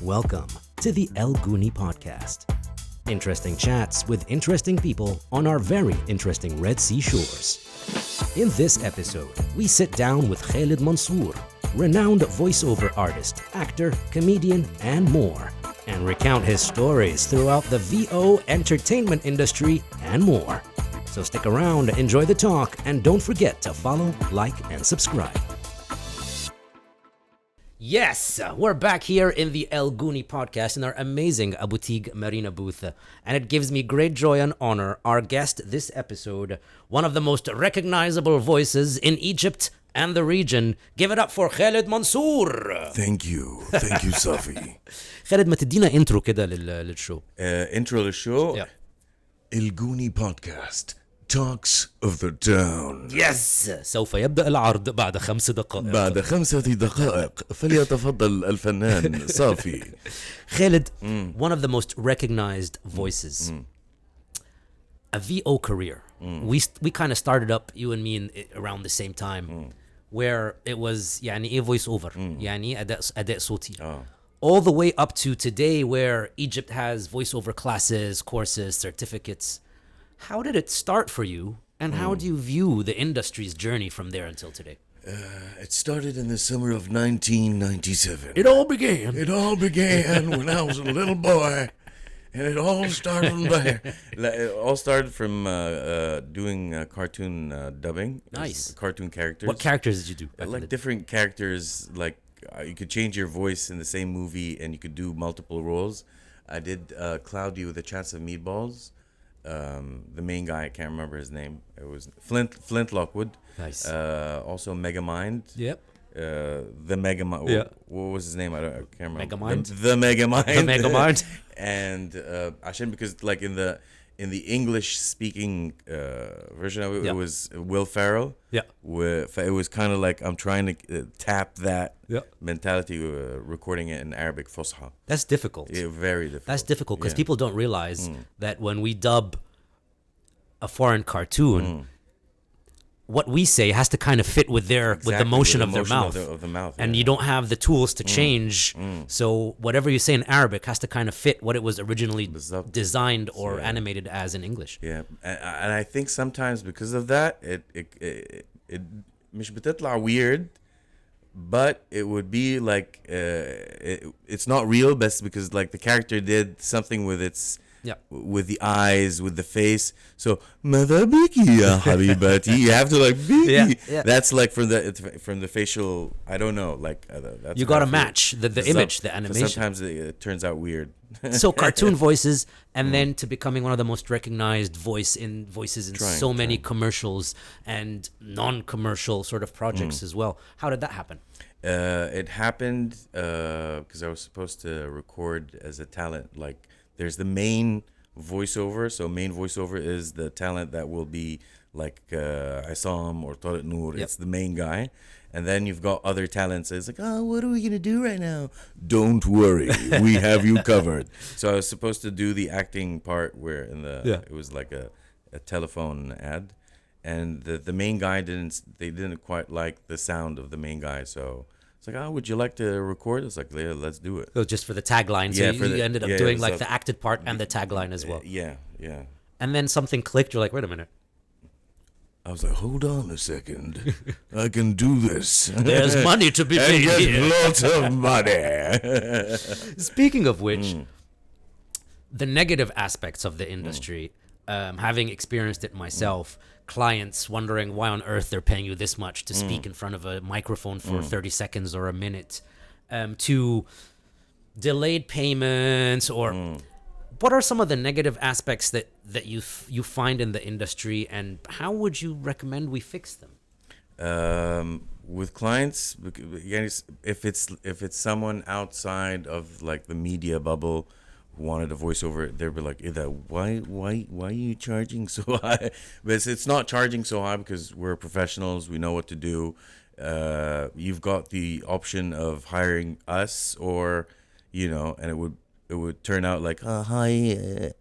Welcome to the Gounie Podcast. Interesting chats with interesting people on our very interesting Red Sea shores. In this episode, we sit down with Khaled Mansour, renowned voiceover artist, actor, comedian, and more, and recount his stories throughout the VO entertainment industry and more. So stick around, enjoy the talk, and don't forget to follow, like, and subscribe. Yes, we're back here in the Gounie Podcast in our amazing Abu Tig Marina booth. And it gives me great joy and honor, our guest this episode, one of the most recognizable voices in Egypt and the region. Give it up for Khaled Mansour. Thank you, Safi. Khaled, ما تدينا intro كده للشو. Intro للشو. Yeah. Gounie Podcast. Talks of the Town. Yes. سوف يبدأ العرض بعد 5 دقائق. بعد 5 دقائق فليتفضل الفنان صافي. Khaled, one of the most recognized voices. A VO career. We kind of started up, you and me, around the same time, where it was يعني voiceover, يعني أداء صوتي. All the way up to today, where Egypt has voiceover classes, courses, certificates. How did it start for you, and how do you view the industry's journey from there until today? It started in the summer of 1997. It all began when I was a little boy, and it all started from there. It all started from doing cartoon dubbing. Nice. Cartoon characters. What characters did you do? Like different characters, like you could change your voice in the same movie, and you could do multiple roles. I did Cloudy with a Chance of Meatballs. The main guy, I can't remember his name. It was Flint Lockwood. Nice. Also Megamind. Yep. The Megamind. Yeah. What was his name? I can't remember. Megamind. The Megamind. The Megamind. And Ashen, because like in the English speaking version of it, it was Will Ferrell. Yeah. It was kind of like I'm trying to tap that Yeah. mentality, recording it in Arabic Fusha. That's difficult. Yeah, very difficult. That's difficult because Yeah. people don't realize that when we dub a foreign cartoon, what we say has to kind of fit with with the motion of their mouth. Of the mouth. And you don't have the tools to change. So whatever you say in Arabic has to kind of fit what it was originally designed or animated as in English. Yeah, and I think sometimes because of that, it مش بتطلع weird, but it would be like it's not real, but because like the character did something with its with the eyes, with the face. So ماذا بك يا حبيبتي? You have to like biki. Yeah. That's like from the facial. I don't know. Like that's You got to match the image, the animation. Sometimes it turns out weird. So cartoon voices, and then to becoming one of the most recognized voices in so many commercials and non-commercial sort of projects as well. How did that happen? It happened because I was supposed to record as a talent. Like there's the main voiceover. So main voiceover is the talent that will be like Isam or Tariq Noor. Yep. It's the main guy. And then you've got other talents. It's like, oh, what are we going to do right now? Don't worry. We have you covered. So I was supposed to do the acting part where it was like a telephone ad. And the main guy didn't quite like the sound of the main guy. So it's like, oh, would you like to record? It's like, yeah, let's do it. So just for the tagline. So you ended up doing like the acted part and the tagline as well. Yeah. And then something clicked. You're like, wait a minute. I was like, hold on a second. I can do this. There's money to be made and here. Lots of money. Speaking of which, the negative aspects of the industry, having experienced it myself, clients wondering why on earth they're paying you this much to speak in front of a microphone for 30 seconds or a minute, to delayed payments or... What are some of the negative aspects that you find in the industry, and how would you recommend we fix them? With clients, if it's someone outside of like the media bubble who wanted a voiceover, they'll be like, why are you charging so high? But it's not charging so high because we're professionals. We know what to do. You've got the option of hiring us, or and it would turn out like, hi,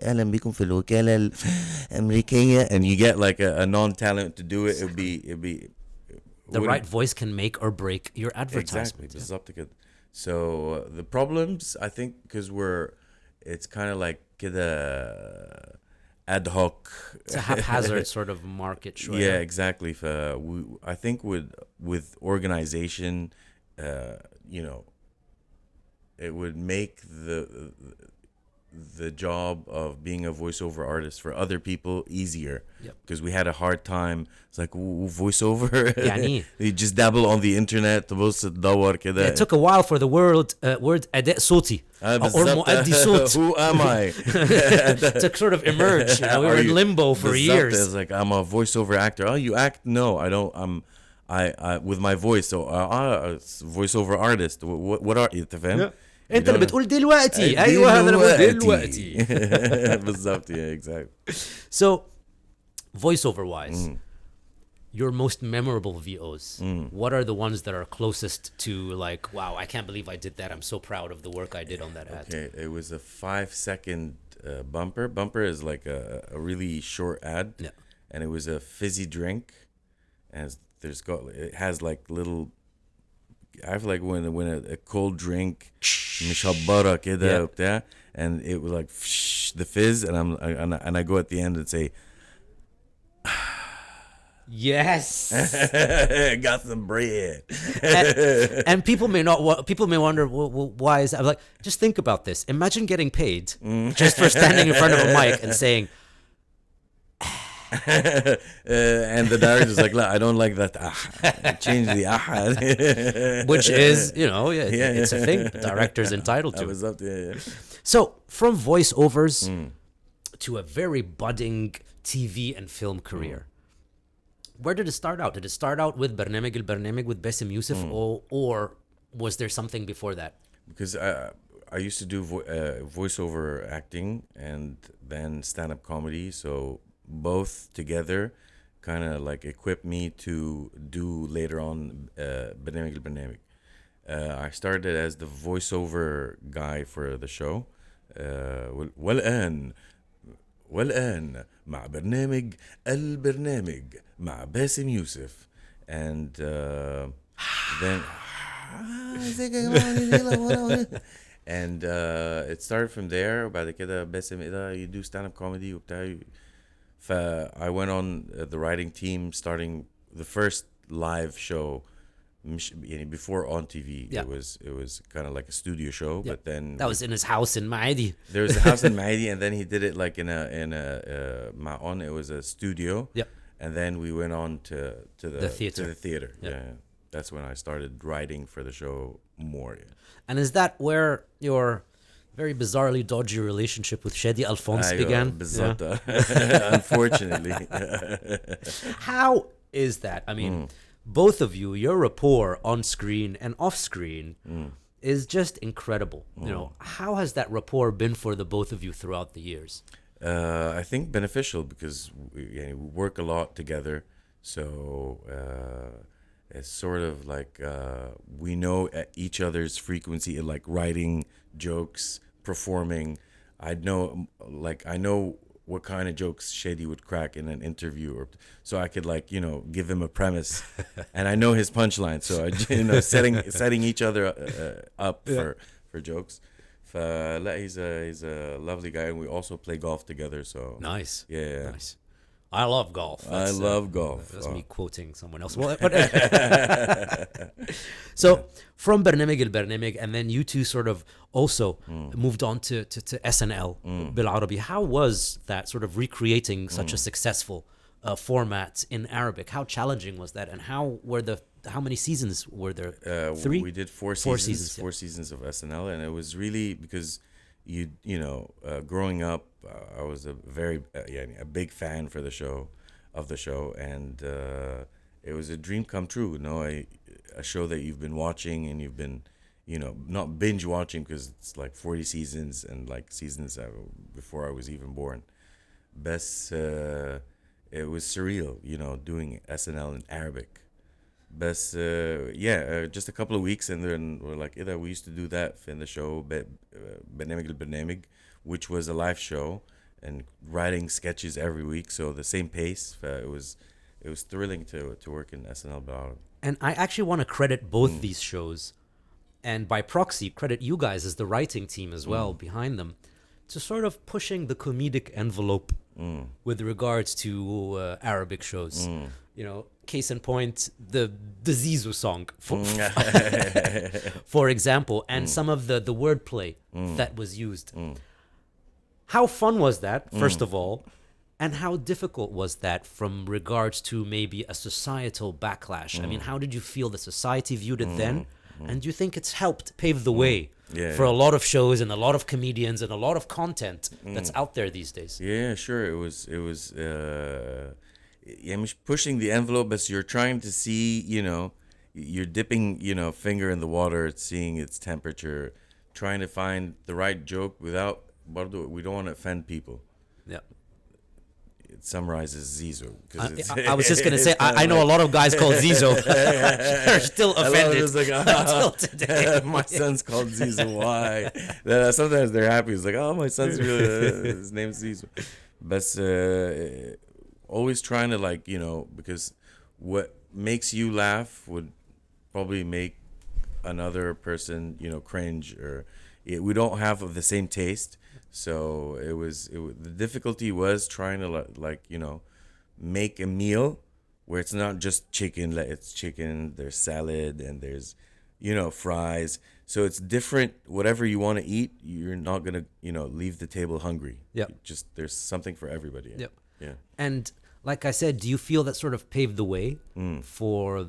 أهلا بكم في الوكالة الأمريكية, and you get like a non-talent to do it. It'd be the right voice can make or break your advertisement. Exactly. بالضبط كده. So the problems, I think, because it's kind of like كده ad hoc. It's a haphazard sort of market. Sure. Yeah, exactly. I think with organization, you know, it would make the job of being a voiceover artist for other people easier. Yep. Because we had a hard time. It's like voiceover. يعني. You just dabble on the internet تبص تدور كده. It took a while for the word أداء صوتي or مؤدي صوت. Who am I? To sort of emerge. You know, we were in limbo for years. It's like, I'm a voiceover actor. Oh, you act? No, I don't. I with my voice. So voiceover artist. What are you? تفهم? انت اللي بتقول دلوقتي. ايوه هذا اللي بقول دلوقتي. بالظبط. Yeah, exactly. So, voiceover wise, your most memorable VOs, what are the ones that are closest to like, wow, I can't believe I did that. I'm so proud of the work I did on that ad. Okay, it was a 5-second bumper. Bumper is like a really short ad. Yeah. And it was a fizzy drink. And it has like little, I feel like when a cold drink مشبرة كده وبتاع, and it was like the fizz, and I go at the end and say yes. Got some bread. and people may wonder, well, why is that? I'm like, just think about this. Imagine getting paid just for standing in front of a mic and saying and the director's like, I don't like that. Change the which is, you know, it's a thing director's entitled to. So from voiceovers to a very budding TV and film career, where did it start out? Did it start out with Bernameg with Bassem Youssef, or was there something before that? Because I used to do voiceover acting and then stand-up comedy, so both together kind of like equipped me to do later on Bernameg. I started as the voiceover guy for the show. والآن مع برنامج البرنامج مع باسم يوسف, and then and it started from there. بعد كده باسم you do stand-up comedy وبتاع. I went on the writing team, starting the first live show before on TV. Yeah. It was kind of like a studio show, but then that was in his house in Maadi. There was a house in Maadi, and then he did it like in a Ma'on. It was a studio. Yep. And then we went on to the theater. Yep. Yeah. That's when I started writing for the show more. Yeah. And is that where your very bizarrely dodgy relationship with Shadi Alphonse began? Unfortunately. How is that? I mean, both of you, your rapport on screen and off screen is just incredible. You know, how has that rapport been for the both of you throughout the years? I think beneficial, because we work a lot together. So it's sort of like we know each other's frequency, like writing jokes, performing. I know what kind of jokes Shady would crack in an interview, or so I could give him a premise, and I know his punchline. So I setting each other up for jokes. He's a lovely guy, and we also play golf together. So nice. Yeah. Nice. I love golf. I love golf. That's me quoting someone else. So from Bernameg, and then you two sort of also moved on to SNL بالعربي. How was that sort of recreating such a successful format in Arabic? How challenging was that, and how many seasons were there? 3? We did 4 seasons. 4 seasons of SNL, and it was really because growing up, I was a big fan for the show, and it was a dream come true. A show that you've been watching, and you've been, not binge watching, because it's like 40 seasons and like seasons before I was even born. But it was surreal, doing SNL in Arabic. But just a couple of weeks, and then we're like, we used to do that in the show Bernameg, which was a live show, and writing sketches every week, so the same pace. It was thrilling to work in SNL. And I actually want to credit both these shows and by proxy, credit you guys as the writing team as well behind them, to sort of pushing the comedic envelope with regards to Arabic shows. You know, case in point, the Zizou song, for example, and some of the wordplay that was used. How fun was that, first of all? And how difficult was that from regards to maybe a societal backlash? I mean, how did you feel the society viewed it then? And do you think it's helped pave the way for a lot of shows and a lot of comedians and a lot of content that's out there these days? Yeah, sure. It was pushing the envelope as you're trying to see, you know, you're dipping, you know, finger in the water, seeing its temperature, trying to find the right joke without, we don't want to offend people. Yeah. It summarizes Zizou. I was just going to say, I know a lot of guys called Zizou. They're still offended like, until today. My son's called Zizou. Why? Sometimes they're happy. It's like, oh, my son's really, his name's Zizou. But always trying to, like, you know, because what makes you laugh would probably make another person, you know, cringe, or we don't have the same taste. So the difficulty was trying to, like, you know, make a meal where it's not just chicken, it's chicken, there's salad, and there's, you know, fries. So it's different. Whatever you want to eat, you're not going to, you know, leave the table hungry. Yeah. Just there's something for everybody. Yep. Yeah. And like I said, do you feel that sort of paved the way for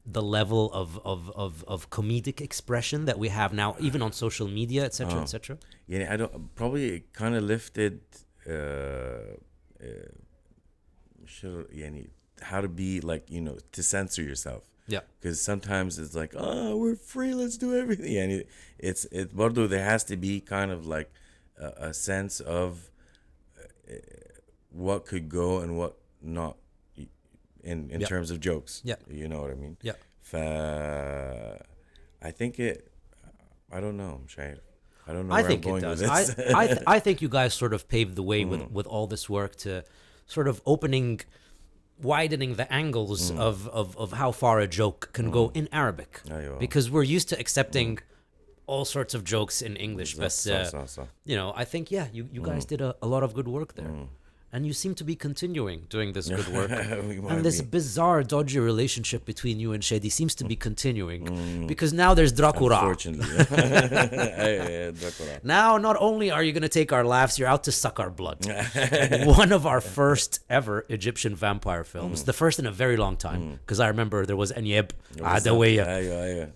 the level of comedic expression that we have now, even on social media, etc., etc.? Yeah, it kind of lifted how to be, like, you know, to censor yourself. Yeah. Because sometimes it's like, oh, we're free, let's do everything. And it's Bordeaux, there has to be kind of like a sense of what could go and what not in terms of jokes. Yeah. You know what I mean? Yeah. I think I don't know, Shahir. I don't know I where think I'm going it does. with this. I think you guys sort of paved the way with all this work to sort of widening the angles of how far a joke can go in Arabic. Because we're used to accepting all sorts of jokes in English. But, you know, I think, you guys did a lot of good work there. And you seem to be continuing doing this good work. And this bizarre, dodgy relationship between you and Shady seems to be continuing. Because now there's Dracula. Unfortunately. Now, not only are you going to take our laughs, you're out to suck our blood. One of our first ever Egyptian vampire films. The first in a very long time. Because I remember there was Anyeb Adawiya.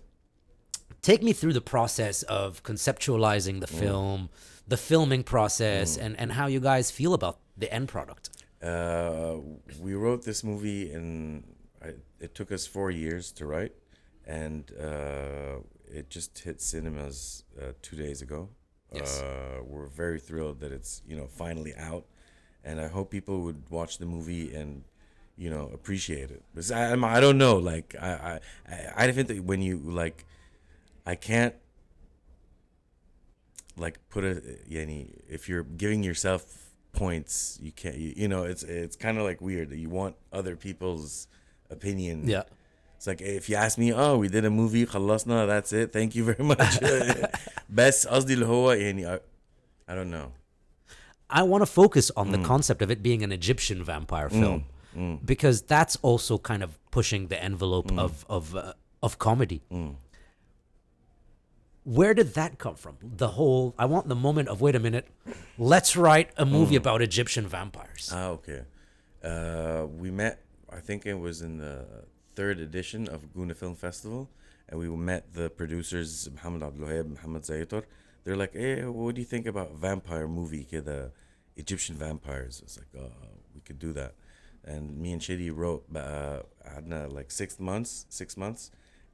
Take me through the process of conceptualizing the film, the filming process, and how you guys feel about the end product. We wrote this movie it took us 4 years to write, and it just hit cinemas 2 days ago. Yes. We're very thrilled that it's, you know, finally out, and I hope people would watch the movie and, you know, appreciate it. Because I don't know, like I think that when you, like, I can't, like, put if you're giving yourself points, you can't, you know, it's kind of like weird that you want other people's opinion. Yeah. It's like, if you ask me, oh, we did a movie, خلصنا, that's it, thank you very much. بس قصدي اللي هو يعني I don't know. I want to focus on the concept of it being an Egyptian vampire film, because that's also kind of pushing the envelope of comedy. Where did that come from? I want the moment of, wait a minute, let's write a movie about Egyptian vampires. Okay. We met, I think it was in the 3rd edition of Gounie Film Festival, and we met the producers, Mohammed Abdulwahab, Mohammed Zaytor. They're like, hey, what do you think about vampire movie, the Egyptian vampires? It's like, oh, we could do that. And me and Shady wrote, like 6 months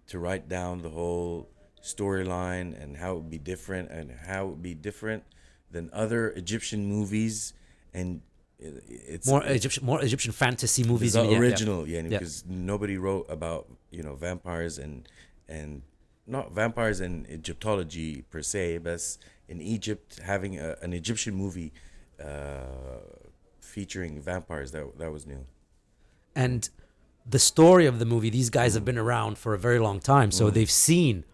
to write down the whole storyline and how it would be different than other Egyptian movies, and it's more Egyptian fantasy movies. The original, because nobody wrote about, you know, vampires and not vampires in Egyptology per se, but in Egypt having an Egyptian movie featuring vampires, that was new. And the story of the movie, these guys have been around for a very long time, so they've seen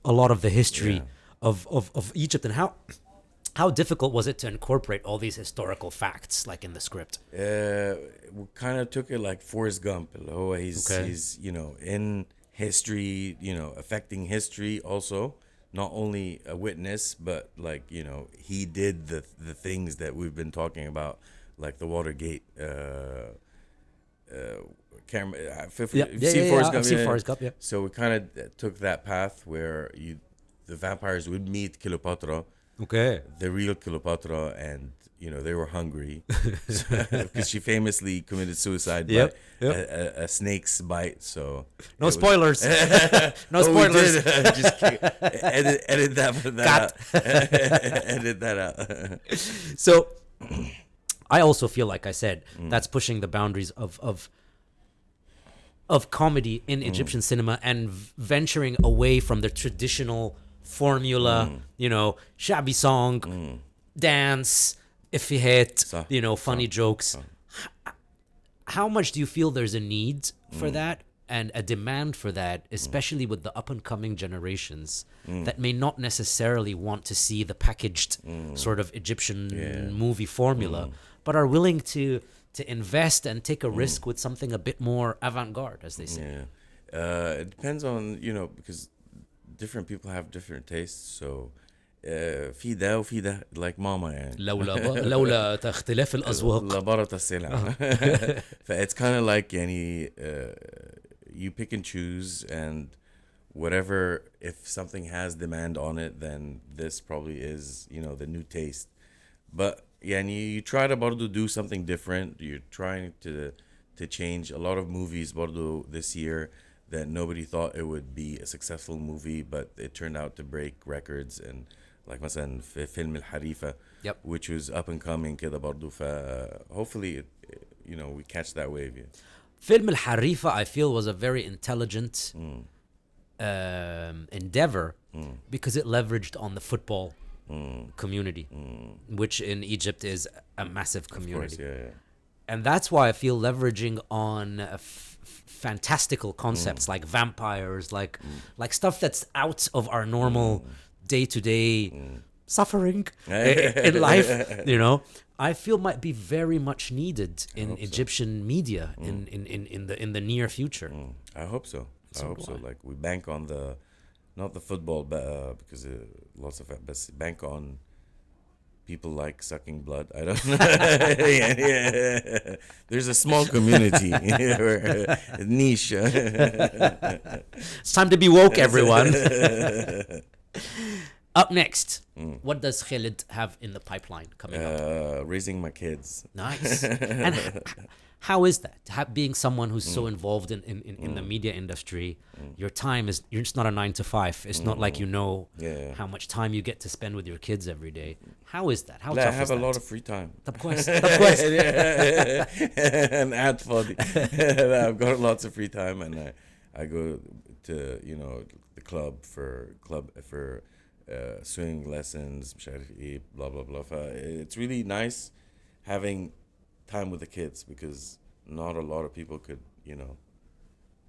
a lot of the history of Egypt, and how difficult was it to incorporate all these historical facts like in the script? We kind of took it like Forrest Gump. He's in history, affecting history also. Not only a witness, but like, he did the things that we've been talking about, like the Watergate camera. You've seen Forrest Gump? I've seen Forrest Gump, yeah. So we kind of took that path where the vampires would meet Cleopatra. Okay. The real Cleopatra, and they were hungry because she famously committed suicide by a snake's bite. So no spoilers. No spoilers. Just edit that out. Edit that out. So I also feel like I said that's pushing the boundaries of comedy in Egyptian cinema and venturing away from the traditional formula, shabby song, dance, ifihit, funny jokes. How much do you feel there's a need for that and a demand for that, especially with the up-and-coming generations that may not necessarily want to see the packaged sort of Egyptian movie formula, but are willing to invest and take a risk with something a bit more avant-garde, as they say? It depends on, because different people have different tastes, so في ده وفي ده, like mama يعني لولا اختلاف الأذواق لبارة السلع. It's kind of like يعني you pick and choose, and whatever, if something has demand on it, then this probably is the new taste. But يعني you try to برضو do something different. You're trying to change. A lot of movies برضو this year that nobody thought it would be a successful movie, but it turned out to break records. And like مثلا في فيلم الحريفة, which was up and coming كده برضو. Hopefully we catch that wave. فيلم الحريفة, I feel, was a very intelligent endeavor because it leveraged on the football community, which in Egypt is a massive community. Of course, and that's why I feel leveraging on fantastical concepts like vampires, like stuff that's out of our normal day-to-day suffering in life, I feel might be very much needed in Egyptian media in the near future. I hope so. I hope so. Like, we bank on not the football, because lots of it, but bank on people like sucking blood. I don't know. There's a small community, niche. It's time to be woke, everyone. Up next, what does Khaled have in the pipeline coming up? Raising my kids. Nice. And how is that? Being someone who's so involved in the media industry, your time is, you're just not a 9 to 5. It's not like how much time you get to spend with your kids every day. How is that? How tough is that? I have a lot of free time. Of course. And ad funny. I've got lots of free time, and I go to the club for swimming lessons, blah blah blah. It's really nice having time with the kids, because not a lot of people could,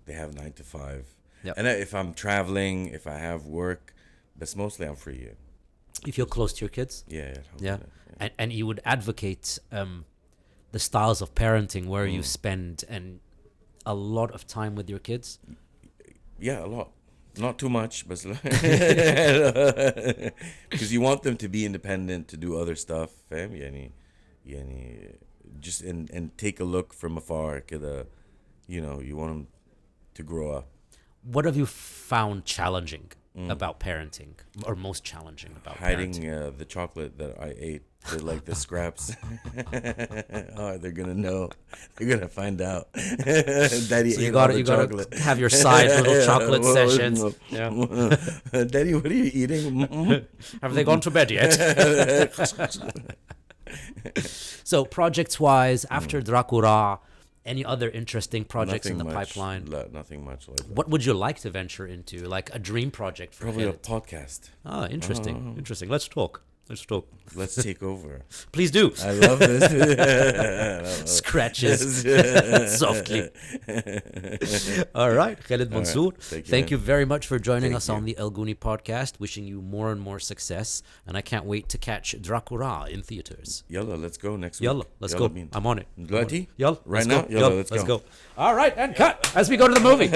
they have 9 to 5. Yep. And if I'm traveling, if I have work, but mostly I'm free. You feel close to your kids? Yeah. And you would advocate the styles of parenting where you spend a lot of time with your kids? Yeah, a lot. Not too much, but because you want them to be independent, to do other stuff. Just and take a look from afar. You want them to grow up. What have you found challenging about parenting, or most challenging about hiding parenting? The chocolate that I ate, the scraps. Oh, they're gonna know. They're gonna find out. Daddy, so you gotta have your side little chocolate sessions. Daddy, what are you eating? Have they gone to bed yet? So projects-wise, after Dracula, any other interesting projects in the pipeline? Nothing much like that. What would you like to venture into? Like a dream project for Probably Khaled? a podcast. Interesting. Interesting. Let's talk. Förstå. Let's take over. Please do. I love this. Scratches softly. All right, Khaled Mansour, thank you very much for joining us on the Gounie Podcast. Wishing you more and more success, and I can't wait to catch Dracula in theaters. Yalla, let's go next week. Yalla, let's go. I'm on it. Dluati? Yalla, right now? Yalla, let's go. All right, and cut as we go to the movie.